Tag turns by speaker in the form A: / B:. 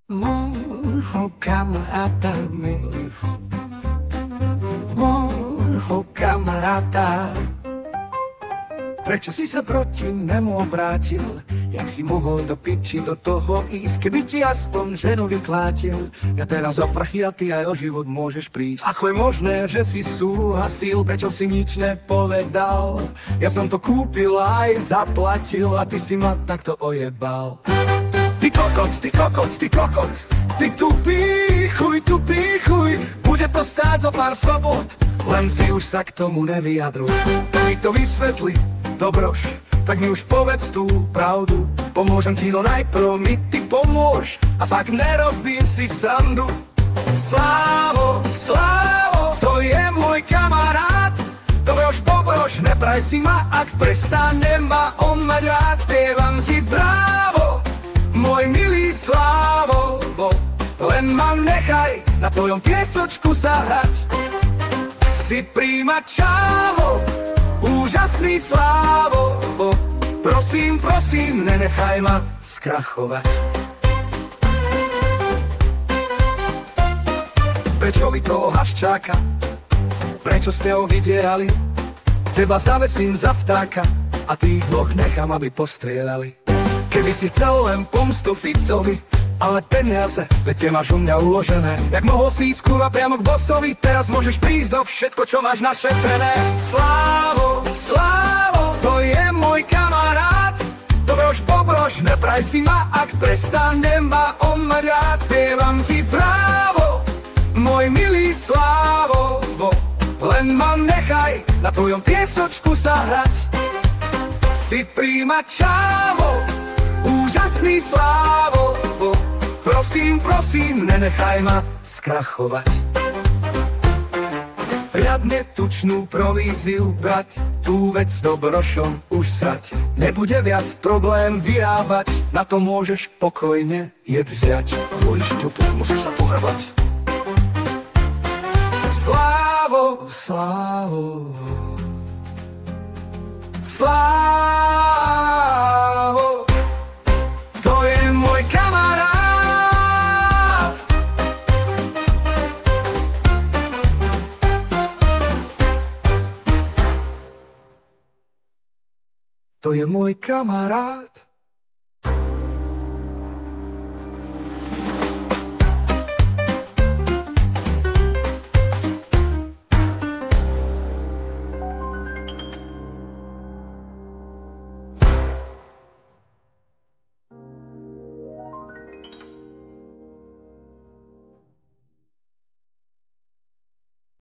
A: Môjho kamaráta, môjho kamaráta. Prečo si sa proti nemu obrátil? Jak si mohol do piči do toho ísť, keby ti aspoň ženu vyklátil? Ja teraz o prachy a ty aj o život môžeš prísť. Ako je možné, že si súhlasil, prečo si nič nepovedal? Ja som to kúpil aj zaplatil a ty si ma takto ojebal. Ty kokot, ty kokot, ty kokot, ty tupý chuj, bude to stáť zo pár sobot, len ty už sa k tomu nevyjadruj. To mi to vysvetli, dobroš, tak mi už povedz tú pravdu. Pomôžem ti, no najprv mi ty pomôž a fakt nerobím si srandu. Slávo, Slávo, to je môj kamarát. Dobroš, nepraj si ma, ak prestane ma on mať rád. Spievam ti brávo, môj milý Slávo, len ma nechaj na tvojom piesočku sa hrať. Si príjma čávo, úžasný Slávo, prosím, nenechaj ma skrachovať. Prečo vy toho haščáka, prečo ste ho vydierali? Teba zavesím za vtáka a tých dvoch nechám, aby postrieľali. Keby si chcel len pomstu Ficovi, ale peniaze, veď tie máš u mňa uložené. Jak mohol si ísť kurva priamo k bossovi, teraz môžeš prísť do všetko, čo máš našetrené. Slávo, Slávo, to je môj kamarát. Dobroš, nepraj si ma, ak prestane ma on mať rád. Spievam ti brávo, môj milý Slávo, len ma nechaj na tvojom piesočku sa hrať. Si príjma čávo, úžasný Slávo, prosím, nenechaj ma skrachovať. Riadne tučnú províziu brať, tú vec s Dobrošom už srať. Nebude viac problém vyrábať, na to môžeš pokojne jed vziať. Môj šťupok, musíš sa pohrbať. Slávo, Slávo, Slávo, to je môj kamarát. To je môj kamarát.